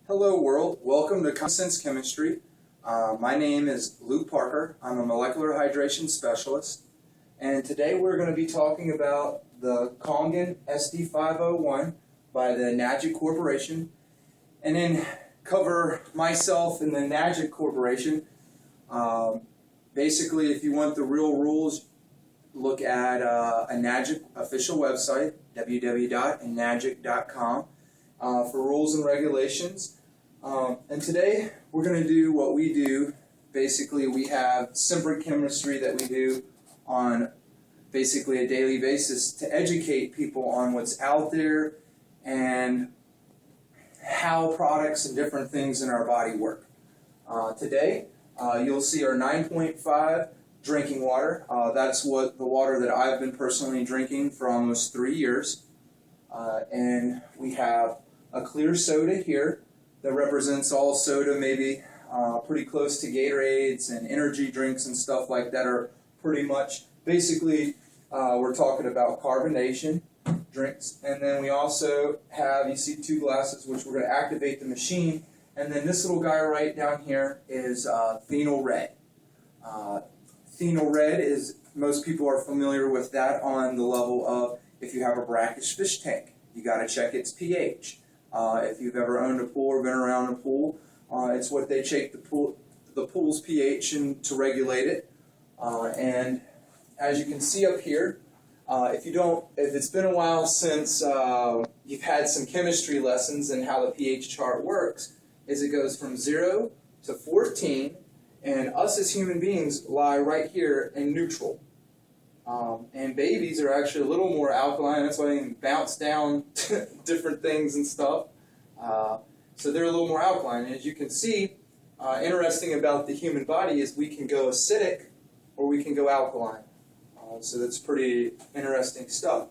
Hello world, welcome to Common Chemistry. My name is Luke Parker. I'm a molecular hydration specialist, and today we're going to be talking about the Kangen SD501 by the NAGIC Corporation, and then cover myself and the NAGIC Corporation. Basically, if you want the real rules, look at a NAGIC official website, www.nagic.com, for rules and regulations. And today we're going to do what we do. Basically, we have simple chemistry that we do on basically a daily basis to educate people on what's out there and how products and different things in our body work. Today, you'll see our 9.5 drinking water. That's what the water that I've been personally drinking for almost 3 years. And we have a clear soda here that represents all soda, maybe pretty close to Gatorades and energy drinks and stuff like that are pretty much, basically, we're talking about carbonation drinks. And then we also have, you see 2 glasses, which we're going to activate the machine. And then this little guy right down here is phenol red. Phenol red is, most people are familiar with that on the level of if you have a brackish fish tank, you got to check its pH. If you've ever owned a pool or been around a pool, it's what they check the pool's pH to regulate it. And as you can see up here, if it's been a while since you've had some chemistry lessons and how the pH chart works, is it goes from 0 to 14, and us as human beings lie right here in neutral. And babies are actually a little more alkaline. That's why they can bounce down different things and stuff. So they're a little more alkaline. And as you can see, interesting about the human body is we can go acidic or we can go alkaline. So that's pretty interesting stuff.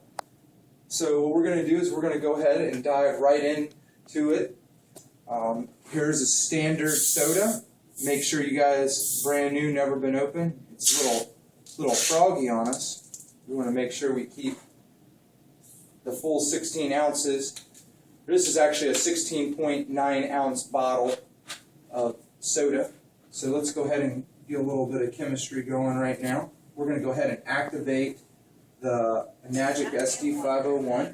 So what we're going to do is we're going to go ahead and dive right into it. Here's a standard soda. Make sure you guys, brand new, never been opened. It's a little froggy on us. We want to make sure we keep the full 16 ounces. This is actually a 16.9 ounce bottle of soda. So let's go ahead and get a little bit of chemistry going right now. We're going to go ahead and activate the NAGIC SD501.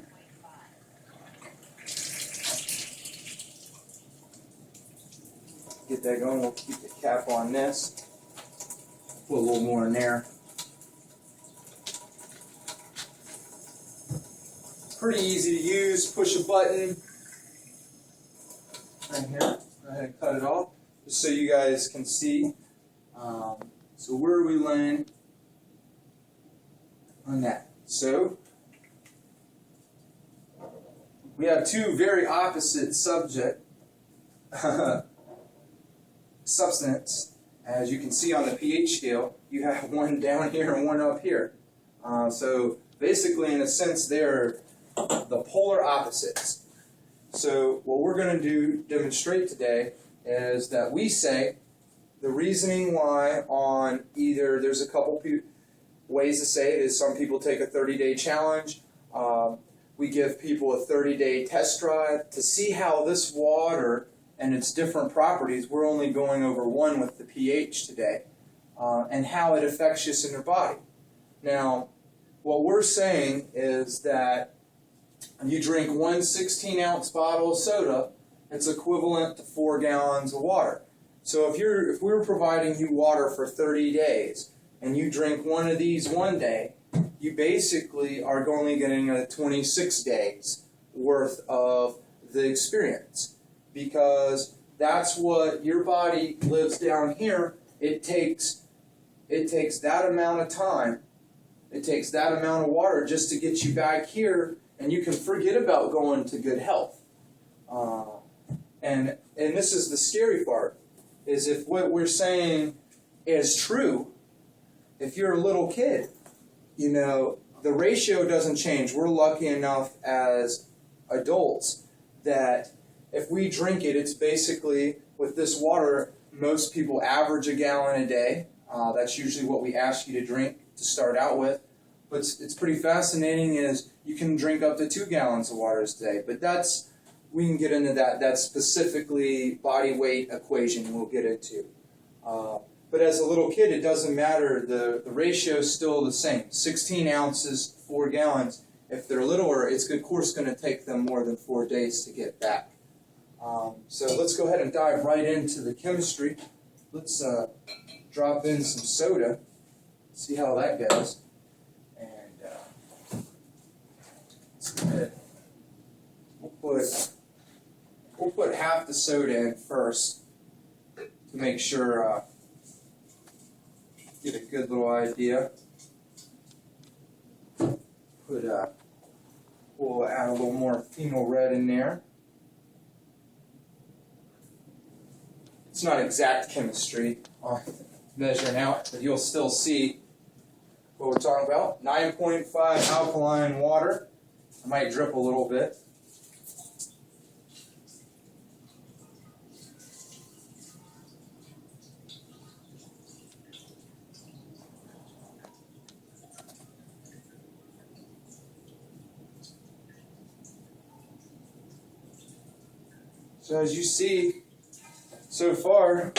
Get that going. We'll keep the cap on this. Put a little more in there. Pretty easy to use. Push a button right here. Go ahead and cut it off, just so you guys can see. So where are we laying on that? So we have 2 very opposite substance. As you can see on the pH scale, you have one down here and one up here. So basically, in a sense, they're the polar opposites. So what we're going to demonstrate today is that we say the reasoning why on either, there's a couple ways to say it, is some people take a 30-day challenge. We give people a 30-day test drive to see how this water and its different properties, we're only going over one with the pH today, and how it affects us in your body. Now, what we're saying is that you drink one 16-ounce bottle of soda, it's equivalent to 4 gallons of water. So if we were providing you water for 30 days, and you drink one of these one day, you basically are only getting 26 days worth of the experience. Because that's what your body lives down here. It takes that amount of time, it takes that amount of water just to get you back here, and you can forget about going to good health. And this is the scary part, is if what we're saying is true, if you're a little kid, the ratio doesn't change. We're lucky enough as adults that if we drink it, it's basically, with this water, most people average a gallon a day. That's usually what we ask you to drink to start out with. But it's pretty fascinating is you can drink up to 2 gallons of water a day. But that's we can get into that. That's specifically body weight equation we'll get into. But as a little kid, it doesn't matter. The ratio is still the same. 16 ounces, 4 gallons. If they're littler, it's of course going to take them more than 4 days to get back. So let's go ahead and dive right into the chemistry. Let's drop in some soda, see how that goes. And let's go ahead. We'll put half the soda in first to make sure, get a good little idea. We'll add a little more phenol red in there. It's not exact chemistry on measuring out, but you'll still see what we're talking about. 9.5 alkaline water. I might drip a little bit. So as you see, so far,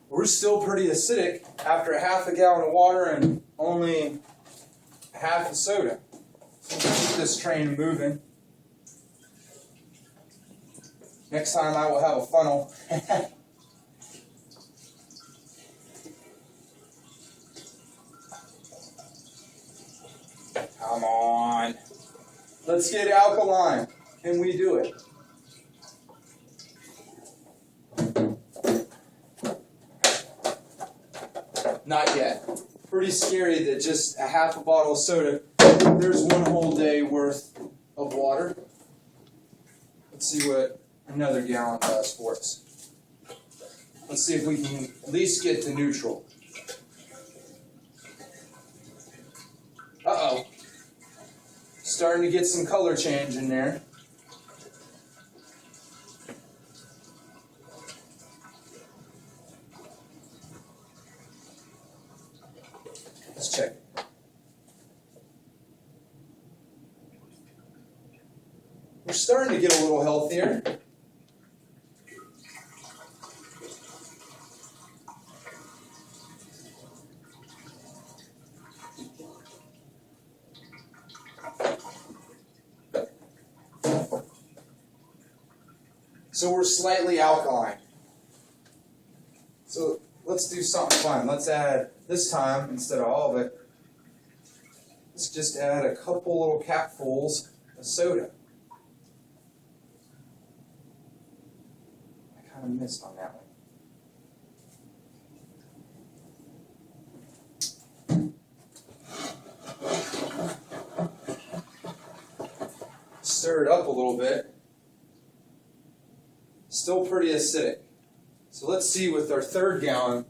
we're still pretty acidic after a half a gallon of water and only half a soda. So we'll keep this train moving. Next time I will have a funnel. Come on. Let's get alkaline. Can we do it? Not yet. Pretty scary that just a half a bottle of soda, there's one whole day worth of water. Let's see what another gallon does for us. Let's see if we can at least get to neutral. Uh-oh. Starting to get some color change in there. Let's check. We're starting to get a little healthier. So we're slightly alkaline. So let's do something fun. Let's add, this time, instead of all of it, let's just add a couple little capfuls of soda. I kind of missed on that one. Stir it up a little bit. Still pretty acidic. So let's see with our third gallon,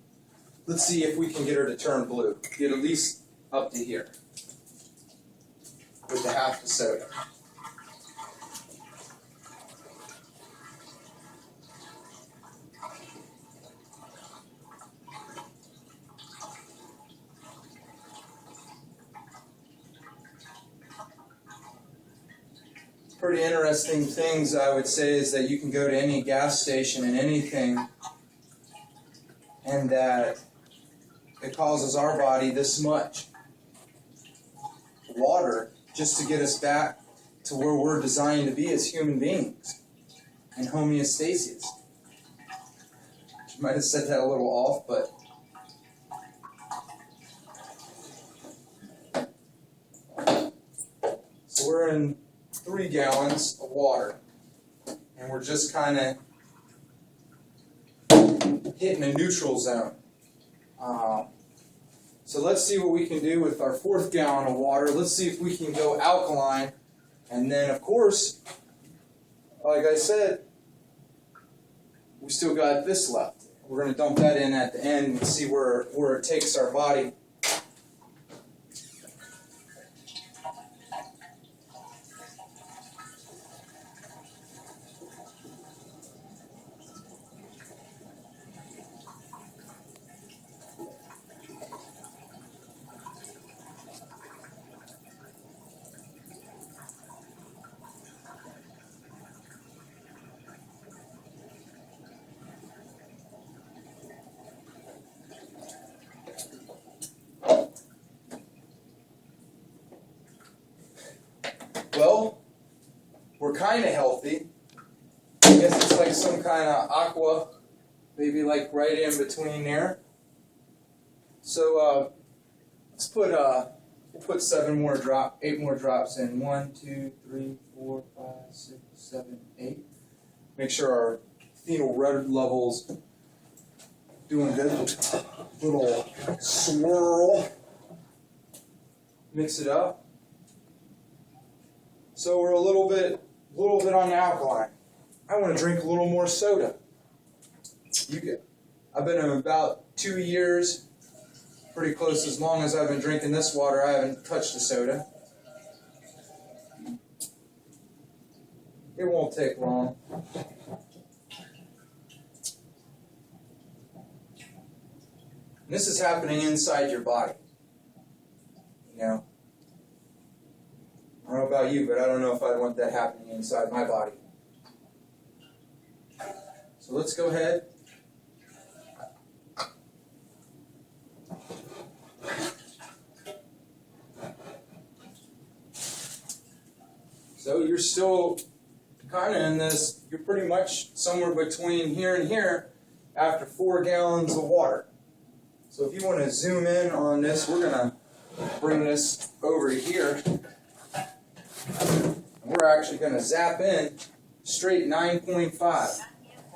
let's see if we can get her to turn blue. Get at least up to here with the half the soda. Pretty interesting things I would say is that you can go to any gas station and anything, and that it causes our body this much water just to get us back to where we're designed to be as human beings in homeostasis. Might have said that a little off, but so we're in 3 gallons of water, and we're just kind of hitting a neutral zone. So let's see what we can do with our 4th gallon of water. Let's see if we can go alkaline, and then of course, like I said, we still got this left. We're going to dump that in at the end and see where it takes our body. kind of healthy. I guess it's like some kind of aqua, maybe like right in between there. So let's put we'll put 8 more drops in. 1, 2, 3, 4, 5, 6, 7, 8. Make sure our phenol red levels doing good. Little swirl. Mix it up. So we're a little bit on the alkaline. I want to drink a little more soda. I've been in about 2 years, pretty close as long as I've been drinking this water. I haven't touched a soda. It won't take long. And this is happening inside your body. You know, I don't know about you, but I don't know if I want that happening inside my body. So let's go ahead. So you're still kind of in this, you're pretty much somewhere between here and here after 4 gallons of water. So if you want to zoom in on this, we're going to bring this over to here. We're actually going to zap in straight 9.5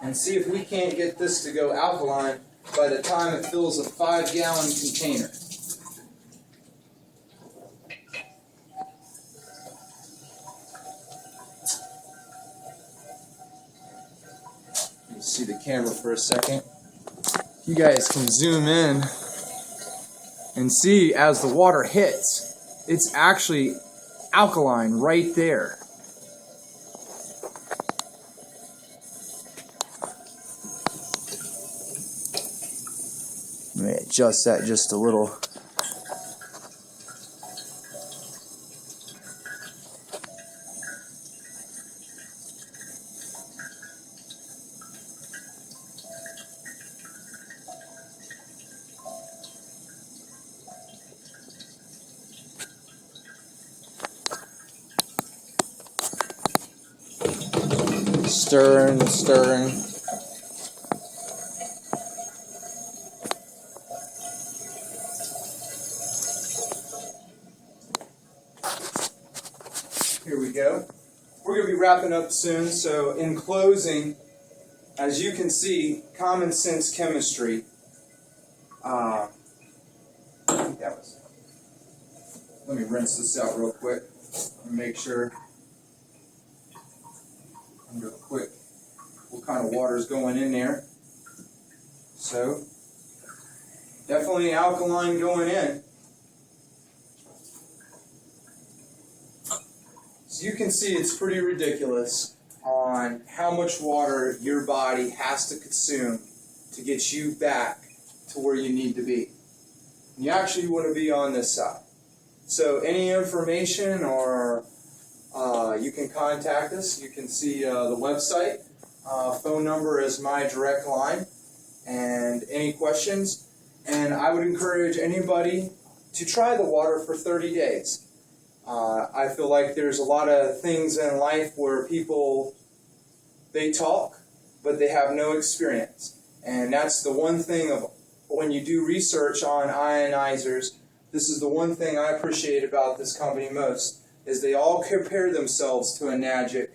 and see if we can't get this to go alkaline by the time it fills a 5-gallon container. Let me see the camera for a second. You guys can zoom in and see as the water hits, it's actually alkaline right there. Let me adjust that just a little. Stirring, stirring. Here we go. We're going to be wrapping up soon, so in closing, as you can see, common sense chemistry. I think that was it. Let me rinse this out real quick and make sure. Real quick, what kind of water is going in there. So, definitely alkaline going in. So you can see it's pretty ridiculous on how much water your body has to consume to get you back to where you need to be. And you actually want to be on this side. So any information or you can contact us. You can see the website. Phone number is my direct line. And any questions. And I would encourage anybody to try the water for 30 days. I feel like there's a lot of things in life where people, they talk, but they have no experience. And that's the one thing of when you do research on ionizers, this is the one thing I appreciate about this company most. Is they all compare themselves to a Nagic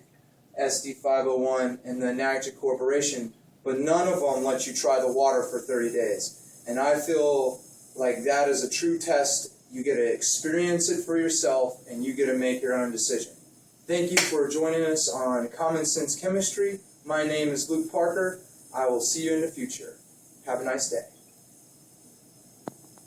SD501 and the Nagic Corporation, but none of them let you try the water for 30 days. And I feel like that is a true test. You get to experience it for yourself, and you get to make your own decision. Thank you for joining us on Common Sense Chemistry. My name is Luke Parker. I will see you in the future. Have a nice day.